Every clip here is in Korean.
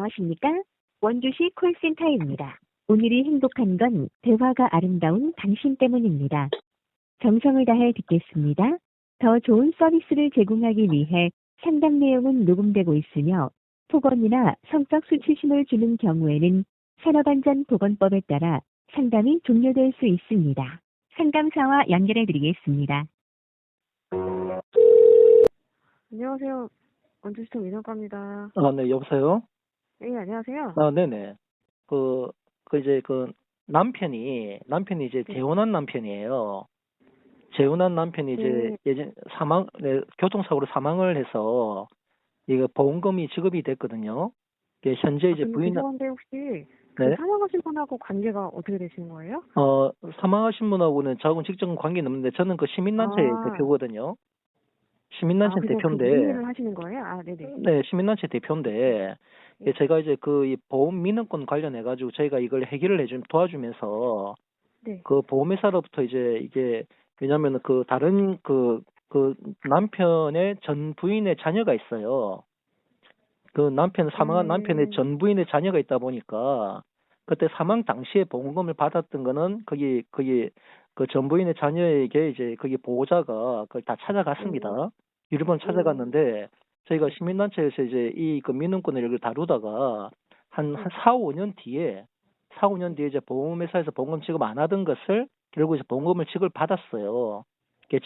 안녕하십니까? 원주시 콜센터입니다. 오늘이 행복한 건 대화가 아름다운 당신 때문입니다. 정성을 다해 듣겠습니다. 더 좋은 서비스를 제공하기 위해 상담 내용은 녹음되고 있으며 폭언이나 성적 수치심을 주는 경우에는 산업안전보건법에 따라 상담이 종료될 수 있습니다. 상담사와 연결해 드리겠습니다. 안녕하세요. 원주시청 민원과입니다. 네, 여보세요? 네, 안녕하세요. 네네. 이제 남편이 이제 네. 재혼한 남편이에요. 재혼한 남편이 이제 네. 교통사고로 사망을 해서, 이거 보험금이 지급이 됐거든요. 이게 현재 이제 근데 부인, 죄송한데 혹시 그 네? 사망하신 분하고 관계가 어떻게 되시는 거예요? 사망하신 분하고는 저하고는 직접 관계는 없는데, 저는 그 시민단체 아, 대표거든요. 시민단체 그냥 그 대표인데, 문의를 하시는 거예요? 아, 네네. 네, 시민단체 대표인데, 네. 제가 이제 이 보험 민원권 관련해가지고 저희가 이걸 해결을 도와주면서, 네. 그 보험회사로부터 이제 이게, 왜냐면 다른 남편의 전 부인의 자녀가 있어요. 사망한 남편의 음, 전 부인의 자녀가 있다 보니까, 그때 사망 당시에 보험금을 받았던 거는 그 전 부인의 자녀에게 이제 거기 보호자가 그걸 다 찾아갔습니다. 네. 여러 번 네. 찾아갔는데, 저희가 네. 시민단체에서 이제 민원권을 이렇게 다루다가 한 네. 4, 5년 뒤에 이제 보험회사에서 보험금 지급 안 하던 것을 결국 이제 보험금을 지급받았어요.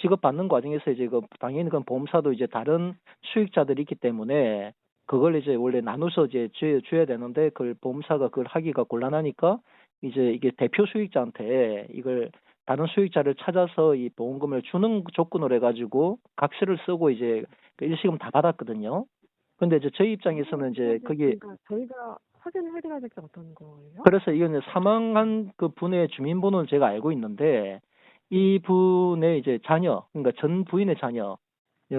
지급받는 과정에서 이제 당연히 그 보험사도 이제 다른 수익자들이 있기 때문에 그걸 이제 원래 나눠서 이제 줘야 되는데, 그걸 보험사가 그걸 하기가 곤란하니까 이제 이게 대표 수익자한테 이걸 다른 수익자를 찾아서 이 보험금을 주는 조건으로 해가지고 각서를 쓰고 이제 일시금 다 받았거든요. 근데 이제 저희 입장에서는 이제 거기, 그러니까 저희가 확인을 해드려야 될 게 어떤 거예요? 그래서 이거는 사망한 그 분의 주민번호는 제가 알고 있는데, 이 분의 이제 자녀, 그러니까 전 부인의 자녀,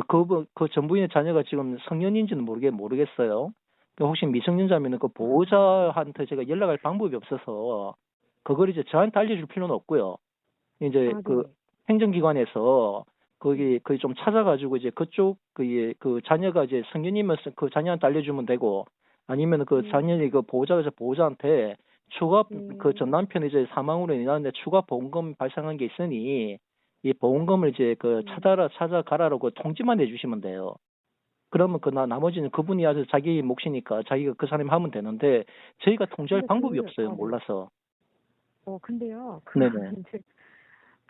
그 전 부인의 자녀가 지금 성년인지는 모르겠어요. 혹시 미성년자면은 그 보호자한테 제가 연락할 방법이 없어서 그걸 이제 저한테 알려줄 필요는 없고요. 이제 아, 네네. 행정기관에서 거기 좀 찾아가지고 이제 그쪽 그 자녀가 이제 성년이면 그 자녀한테 알려주면 되고, 아니면 그 자녀의 그 보호자한테 추가 전 남편이 이제 사망으로 인하는데 추가 보험금 발생한 게 있으니 이 보험금을 이제 찾아가라고 통지만 해주시면 돼요. 그러면 나머지는 그분이 아주 자기 몫이니까 자기가 그 사람이 하면 되는데, 저희가 통제할 근데 방법이 없어요. 네. 몰라서. 근데요, 네네. 이제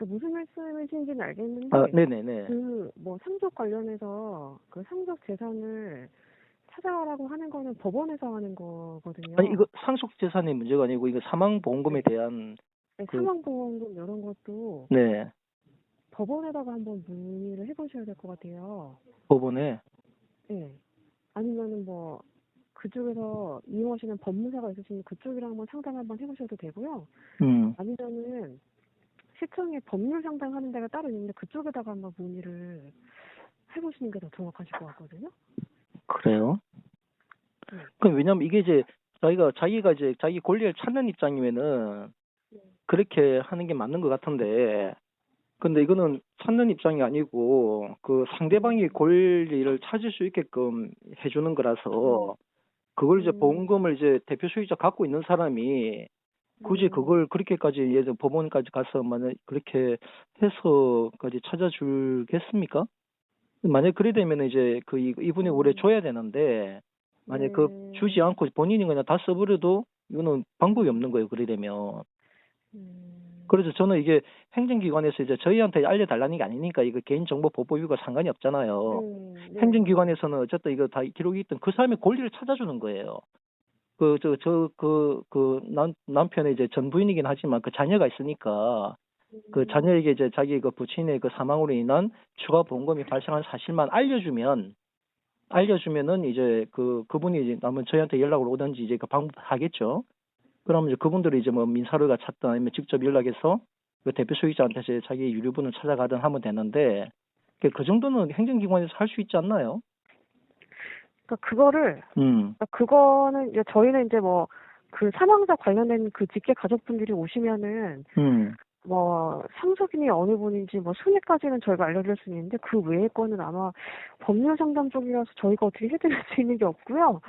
무슨 말씀이신지는 알겠는데, 네네네. 뭐 상속 관련해서 그 상속 재산을 찾아가라고 하는 거는 법원에서 하는 아니, 거거든요. 이거 상속 재산의 문제가 아니고 이거 사망 보험금에 네. 대한 네, 그 사망보험금 이런 것도 네, 법원에다가 한번 문의를 해보셔야 될 것 같아요. 법원에. 네. 아니면은 뭐 그쪽에서 이용하시는 법무사가 있으시면 그쪽이랑 한번 상담 한번 해보셔도 되고요. 음. 아니면은 시청에 법률 상담하는 데가 따로 있는데 그쪽에다가 한번 문의를 해보시는 게 더 정확하실 것 같거든요. 그래요? 네. 왜냐면 이게 이제 자기가 이제 자기 권리를 찾는 입장이면은 그렇게 하는 게 맞는 것 같은데, 근데 이거는 찾는 입장이 아니고 그 상대방의 권리를 찾을 수 있게끔 해주는 거라서, 그걸 이제 보험금을 이제 대표 수익자 갖고 있는 사람이 굳이 그걸 그렇게까지 예를 법원까지 가서 만약 그렇게 해서까지 찾아주겠습니까? 만약 그래 되면 이제 이분이 원래 줘야 되는데, 만약 주지 않고 본인이 그냥 다 써버려도 이거는 방법이 없는 거예요. 그래 되면. 그래서 저는 이게 행정기관에서 이제 저희한테 알려달라는 게 아니니까 이거 개인정보보호법과 상관이 없잖아요. 행정기관에서는 어쨌든 이거 다 기록이 있던 그 사람의 권리를 찾아주는 거예요. 남편의 이제 전 부인이긴 하지만 그 자녀가 있으니까 그 자녀에게 이제 자기 그 부친의 그 사망으로 인한 추가 보험금이 발생한 사실만 알려주면은 이제 그분이 이제 남은 저희한테 연락을 오든지 이제 그 방법 하겠죠. 그러면 이제 그분들이 이제 뭐 민사료가 찾든 아니면 직접 연락해서 그 대표 수익자한테 이제 자기 유류분을 찾아가든 하면 되는데, 그 정도는 행정기관에서 할 수 있지 않나요? 그거는 이제 저희는 이제 뭐 그 사망자 관련된 그 직계 가족분들이 오시면은 뭐 상속인이 어느 분인지 뭐 순위까지는 저희가 알려드릴 수 있는데 그 외의 거는 아마 법률 상담 쪽이라서 저희가 어떻게 해드릴 수 있는 게 없고요.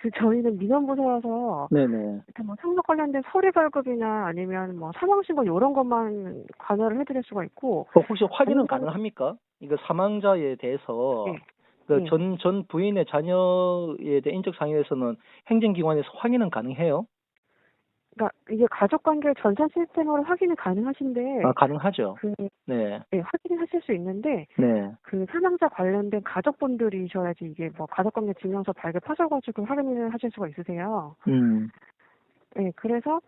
그 저희는 민원부서라서 네네. 일단 뭐 상속 관련된 서류 발급이나 아니면 뭐 사망신고 이런 것만 관여를 해드릴 수가 있고. 혹시 확인은 가능합니까? 이거 사망자에 대해서 네. 그 네. 전 부인의 자녀에 대한 인적 상황에서는 행정기관에서 확인은 가능해요? 그러니까 이게 가족관계 전산 시스템으로 확인이 가능하신데 아, 가능하죠. 그 네. 네, 확인을 하실 수 있는데 네. 그 사망자 관련된 가족분들이셔야지 이게 뭐 가족관계 증명서 발급하셔가지고 확인을 하실 수가 있으세요. 네, 그래서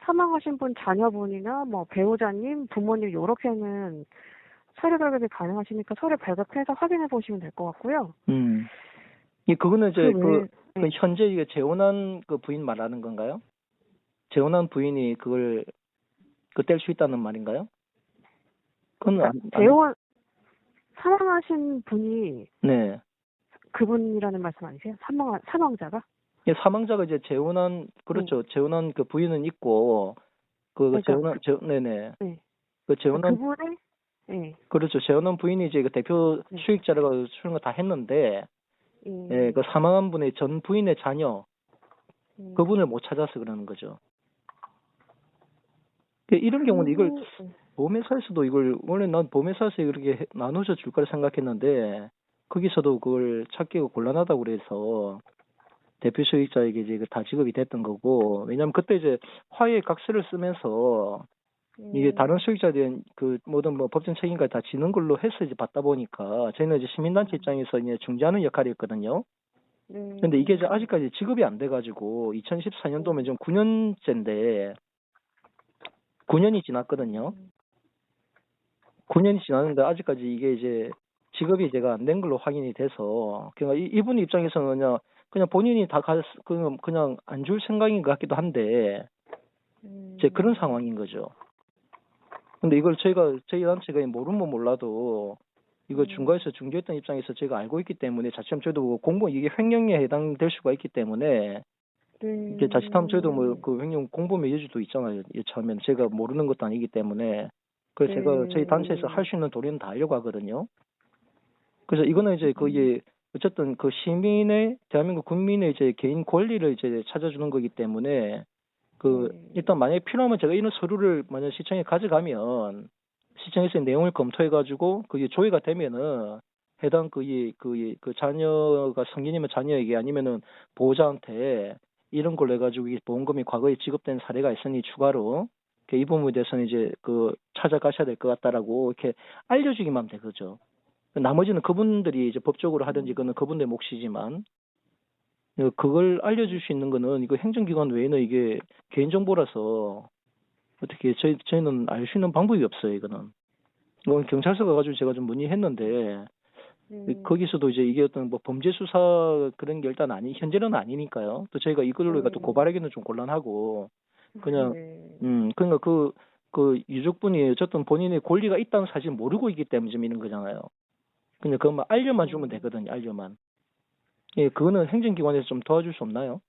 사망하신 분 자녀분이나 뭐 배우자님, 부모님 요렇게는 서류 발급이 가능하시니까 서류 발급해서 확인해 보시면 될 것 같고요. 그거는 이제 그 외에 그 현재 이게 재혼한 그 부인 말하는 건가요? 재혼한 부인이 그걸 뗄 수 있다는 말인가요? 그건 재혼 사망하신 분이 네. 그분이라는 말씀 아니세요? 사망자가? 예, 사망자가 이제 재혼한 그렇죠. 재혼한 그 부인은 있고 네네. 네. 그 재혼한 그분의 네. 그렇죠. 재혼한 부인이 이제 그 대표 네. 수익자라고 수는 거 다 했는데 예, 그 사망한 분의 전 부인의 자녀 그분을 못 찾아서 그러는 거죠. 이런 경우는 이걸 보험회사에서도 이걸 원래 난 보험회사에서 이렇게 나눠서 줄 거라 생각했는데 거기서도 그걸 찾기가 곤란하다고 그래서 대표 수익자에게 이제 다 지급이 됐던 거고, 왜냐면 그때 이제 화해 각서를 쓰면서 이게 다른 수익자에 대한 그 모든 뭐 법정 책임까지 다 지는 걸로 해서 이제 받다 보니까 저희는 이제 시민단체 입장에서 이제 중재하는 역할이었거든요. 근데 이게 이제 아직까지 지급이 안 돼가지고 2014년도면 지금 9년째인데 9년이 지났거든요. 9년이 지났는데 아직까지 이게 이제 지급이 제가 안 된 걸로 확인이 돼서 그러니까 이분 입장에서는 그냥 본인이 다 그냥 안 줄 생각인 것 같기도 한데 이제 그런 상황인 거죠. 근데 이걸 저희 단체가 모르면 몰라도 이거 중과에서 중재했던 입장에서 제가 알고 있기 때문에 자칫하면 저희도 공범 이게 횡령에 해당될 수가 있기 때문에 이게 자칫하면 저희도 뭐 그 횡령 공범의 여지도 있잖아요. 처음에는 제가 모르는 것도 아니기 때문에 그래서 제가 저희 단체에서 할 수 있는 도리는 다 하려고 하거든요. 그래서 이거는 이제 그게 어쨌든 그 시민의 대한민국 국민의 이제 개인 권리를 이제 찾아주는 거기 때문에 일단 만약에 필요하면 제가 이런 서류를 만약 시청에 가져가면 시청에서 내용을 검토해 가지고 그게 조회가 되면은 해당 그 자녀가 성인이면 자녀에게 아니면은 보호자한테 이런 걸로 해가지고 이 보험금이 과거에 지급된 사례가 있으니 추가로 이 부분에 대해서는 이제 찾아가셔야 될 것 같다라고 이렇게 알려주기만 하면 되죠. 나머지는 그분들이 이제 법적으로 하든지 그거는 그분들의 몫이지만 그걸 알려줄 수 있는 거는 이거 행정기관 외에는 이게 개인정보라서 어떻게 저희는 알 수 있는 방법이 없어요. 이거는 경찰서 가가지고 제가 좀 문의했는데 거기서도 이제 이게 어떤 뭐 범죄 수사 그런 게 일단 현재는 아니니까요. 또 저희가 이걸로 또 고발하기는 좀 곤란하고 그냥 그러니까 그 유족분이 어쨌든 본인의 권리가 있다는 사실 모르고 있기 때문에 좀 이런 거잖아요. 그냥 그것만 알려만 주면 되거든요. 알려만. 예, 그거는 행정기관에서 좀 도와줄 수 없나요?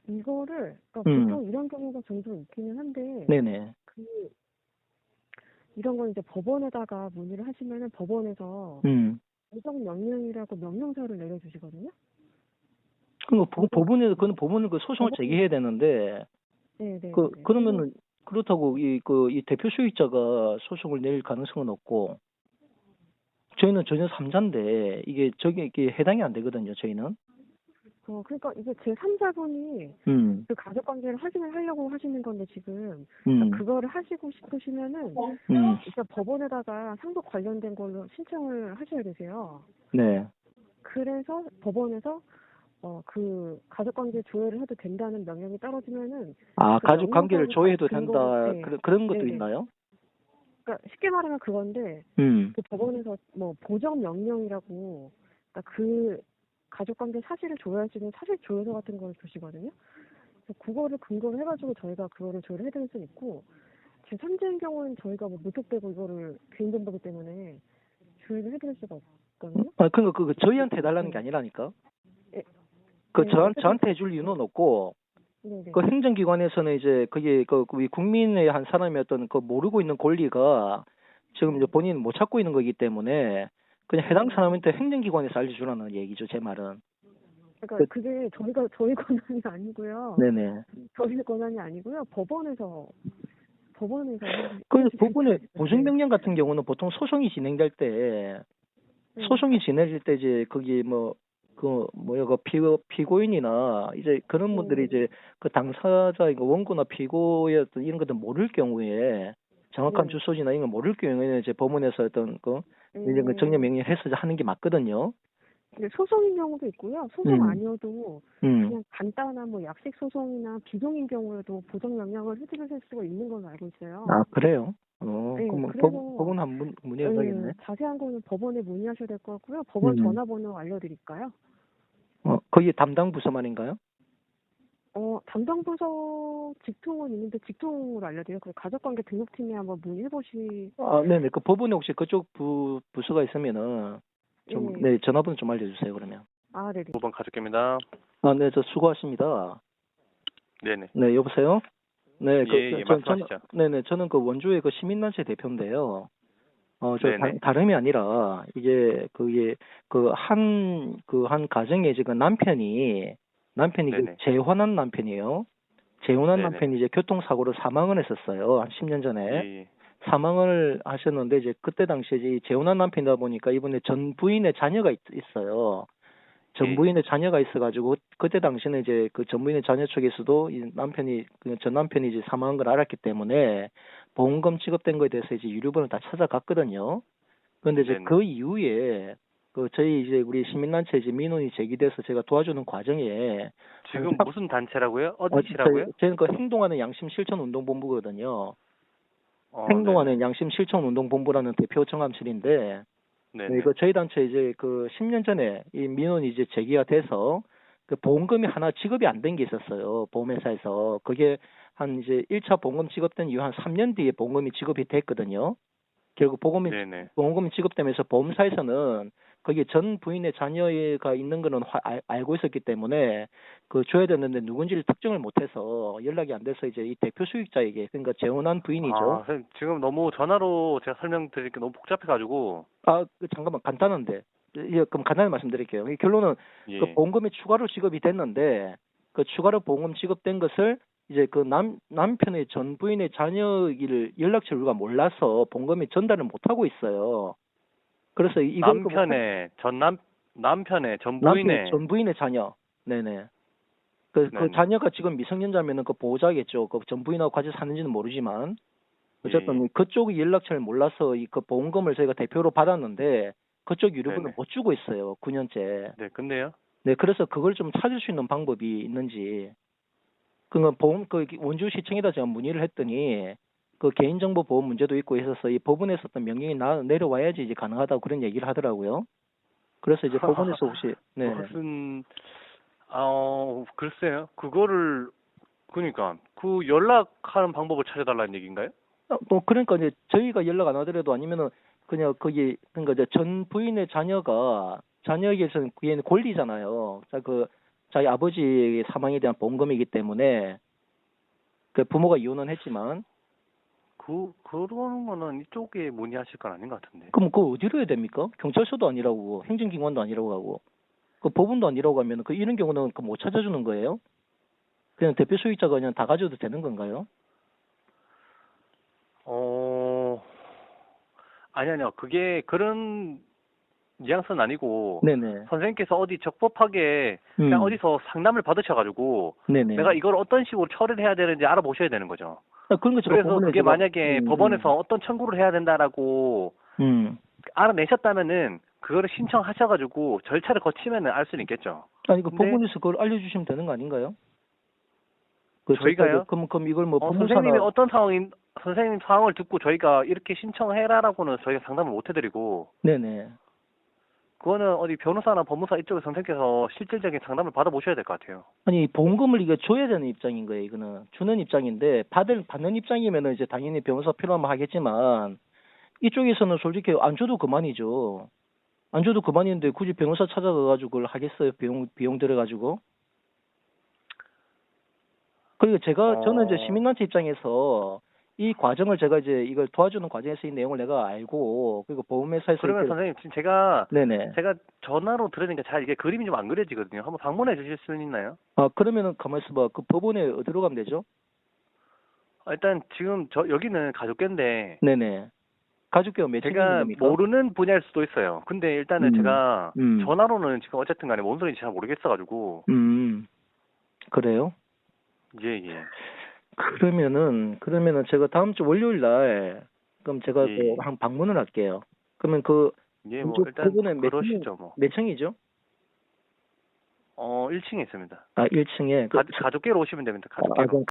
이거를 그러니까 보통 이런 경우가 종종 있기는 한데 네네. 이런 건 이제 법원에다가 문의를 하시면은 법원에서 보정 명령이라고 명령서를 내려주시거든요. 그거는 법원은 그 소송을 제기해야 되는데 그러면은 그렇다고 이 대표 수익자가 소송을 낼 가능성은 없고 저희는 전혀 3자인데 이게 해당이 안 되거든요. 저희는. 그러니까 이게 제 3자분이 그 가족관계를 확인을 하려고 하시는 건데 지금 그거를 하시고 싶으시면은 일단 법원에다가 상속 관련된 걸로 신청을 하셔야 되세요. 네. 그래서 법원에서 그 가족관계 조회를 해도 된다는 명령이 떨어지면은 가족관계를 조회해도 된다. 그런 것도 네네. 있나요? 그러니까 쉽게 말하면 그건데 그 법원에서 뭐 보정 명령이라고 그러니까 그 가족관계 사실을 조회할 수 있는 사실 조회서 같은 걸 주시거든요. 그래서 그거를 근거로 해가지고 저희가 그거를 조회를 해드릴 수 있고 제 3자인 경우는 저희가 뭐 무턱대고 이거를 개인정보기 때문에 조회를 해드릴 수가 없거든요. 그러니까 저희한테 해달라는 게 아니라니까. 저한테 해줄 이유는 없고 그 행정기관에서는 이제 그게 우리 국민의 한 사람이 어떤 모르고 있는 권리가 지금 이제 본인은 못 찾고 있는 거기 때문에 그냥 해당 사람한테 행정기관에서 알려주라는 얘기죠. 제 말은. 그러니까 그게 저희 권한이 아니고요. 네네. 저희 권한이 아니고요. 법원에서 그 부분에 네. 보증명령 같은 경우는 보통 소송이 진행될 때 소송이 진행될 때 이제 거기 뭐 그 뭐야 그 피고인이나 이제 그런 분들이 이제 그 당사자 이거 원고나 피고의 어떤 이런 것들 모를 경우에 정확한 주소지나 이런 걸 모를 경우에는 이제 법원에서 어떤 그 이런 그 정령 명령을 해서 하는 게 맞거든요. 네, 소송인 경우도 있고요. 소송 아니어도 그냥 간단한 뭐 약식 소송이나 비송인 경우에도 보정 명령을 해드릴 수가 있는 걸로 알고 있어요. 아 그래요? 네, 그럼 그래서 법원 한번 문의해봐야겠네. 자세한 거는 법원에 문의하셔야 될 것 같고요. 법원 전화번호 알려드릴까요? 거기 담당 부서만인가요? 담당 부서 직통은 있는데 직통으로 알려드려요. 그 가족관계 등록팀에 한번 문의해보시. 아, 네네. 그 법원에 혹시 그쪽 부서가 있으면은 좀, 네, 전화번호 좀 알려주세요, 그러면. 아, 네네. 5번 가족입니다. 아, 네, 저 수고하십니다. 네네. 네, 여보세요? 네, 예, 말씀하시죠. 네네, 저는 그 원주의 그 시민단체 대표인데요. 네네. 다름이 아니라, 이게, 한 가정에 이제 그 남편이 네네. 재혼한 남편이에요. 재혼한 네네. 남편이 이제 교통사고로 사망을 했었어요. 한 10년 전에. 예. 사망을 하셨는데, 이제 그때 당시에 이제 재혼한 남편이다 보니까 이번에 전 부인의 자녀가 있어요. 전 부인의 자녀가 있어가지고 그때 당시에는 이제 그 전 부인의 자녀 쪽에서도 이 남편이 전 남편이 이제 사망한 걸 알았기 때문에 보험금 지급된 거에 대해서 이제 유류번을 다 찾아갔거든요. 그런데 이제 네네. 그 이후에 그 저희 이제 우리 시민단체 이제 민원이 제기돼서 제가 도와주는 과정에 지금 무슨 단체라고요? 어디시라고요? 저는 그 행동하는 양심 실천 운동본부거든요. 행동하는 네네. 양심 실천 운동본부라는 대표 정함실인데 네네. 네, 그 저희 단체 이제 그 10년 전에 이 민원이 이제 제기가 돼서 그 보험금이 하나 지급이 안 된 게 있었어요. 보험회사에서. 그게 한 이제 1차 보험금 지급된 이후 한 3년 뒤에 보험금이 지급이 됐거든요. 결국 네네. 보험금이 지급되면서 보험사에서는 거기 전 부인의 자녀가 있는 거는 알고 있었기 때문에 그 줘야 되는데 누군지를 특정을 못해서 연락이 안 돼서 이제 이 대표 수익자에게 그러니까 재혼한 부인이죠. 선생님, 지금 너무 전화로 제가 설명드릴 게 너무 복잡해가지고. 잠깐만 간단한데. 그럼 간단히 말씀드릴게요. 이 결론은 예. 그 보험금이 추가로 지급이 됐는데 그 추가로 보험금 지급된 것을 이제 그 남편의 전 부인의 자녀를 연락처를 우리가 몰라서 보험금이 전달을 못 하고 있어요. 그래서 이걸 남편의 전 부인의 전 부인의 자녀. 네네. 그 네네. 자녀가 지금 미성년자면은 그 보호자겠죠. 그 전 부인하고 같이 사는지는 모르지만 어쨌든 예. 그쪽이 연락처를 몰라서 그 보험금을 저희가 대표로 받았는데 그쪽 유류분을 네네. 못 주고 있어요. 9년째. 네, 근데요? 네, 그래서 그걸 좀 찾을 수 있는 방법이 있는지. 그 원주시청에다 제가 문의를 했더니 그 개인정보 보호 문제도 있고 있어서 이 법원에서 어떤 명령이 내려와야지 이제 가능하다고 그런 얘기를 하더라고요. 그래서 이제 법원에서 혹시 네. 무슨 글쎄요. 그거를 그러니까 그 연락하는 방법을 찾아달라는 얘기인가요? 그러니까 이제 저희가 연락 안 하더라도 아니면은 그냥 그러니까 이제 전 부인의 자녀에게서는 그게 권리잖아요. 자기 아버지의 사망에 대한 보험금이기 때문에 그 부모가 이혼은 했지만 그런 거는 이쪽에 문의하실 건 아닌 것 같은데. 그럼 그거 어디로 해야 됩니까? 경찰서도 아니라고 행정기관도 아니라고 하고 그 법원도 아니라고 하면 그 이런 경우는 그 못 찾아주는 거예요? 그냥 대표 수익자가 그냥 다 가져도 되는 건가요? 아니요. 그게 그런 뉘앙스는 아니고 네네. 선생님께서 어디 적법하게 그냥 어디서 상담을 받으셔가지고 네네. 내가 이걸 어떤 식으로 처리를 해야 되는지 알아보셔야 되는 거죠. 그런 거 제가 그래서 그게 만약에 법원에서 어떤 청구를 해야 된다라고 알아내셨다면은 그거를 신청하셔가지고 절차를 거치면은 알 수는 있겠죠. 아니 그 법원에서 그걸 알려주시면 되는 거 아닌가요? 저희가요? 그럼 이걸 뭐 선생님이 어떤 선생님 상황을 듣고 저희가 이렇게 신청해라라고는 저희가 상담을 못 해드리고. 네네. 그거는 어디 변호사나 법무사 이쪽에 선생님께서 실질적인 상담을 받아보셔야 될 것 같아요. 아니 보험금을 이거 줘야 되는 입장인 거예요. 이거는 주는 입장인데 받는 입장이면은 이제 당연히 변호사 필요하면 하겠지만 이쪽에서는 솔직히 안 줘도 그만이죠. 안 줘도 그만인데 굳이 변호사 찾아가가지고 그걸 하겠어요? 비용 들여가지고. 그리고 저는 이제 시민단체 입장에서 이 과정을 제가 이제 이걸 도와주는 과정에서 이 내용을 내가 알고 그리고 보험회사에서 그러면 이렇게- 선생님 지금 제가 네네. 전화로 들으니까 잘 이게 그림이 좀 안 그려지거든요. 한번 방문해 주실 수 있나요? 그러면은 가만 있어봐. 그 법원에 어디로 가면 되죠? 일단 지금 여기는 가족계인데 네네. 가족계가 몇 제가 명이 됩니까? 모르는 분야일 수도 있어요. 근데 일단은 제가 음. 전화로는 지금 어쨌든 간에 뭔 소리인지 잘 모르겠어가지고 그래요? 예. 그러면은 제가 다음 주 월요일 날 그럼 제가 예. 한 방문을 할게요. 그러면 그 예, 뭐 건조 일단 부분은 그러시죠 뭐. 몇 층이죠? 1층에 있습니다. 1층에 가족계로 오시면 됩니다. 가족계로. 그럼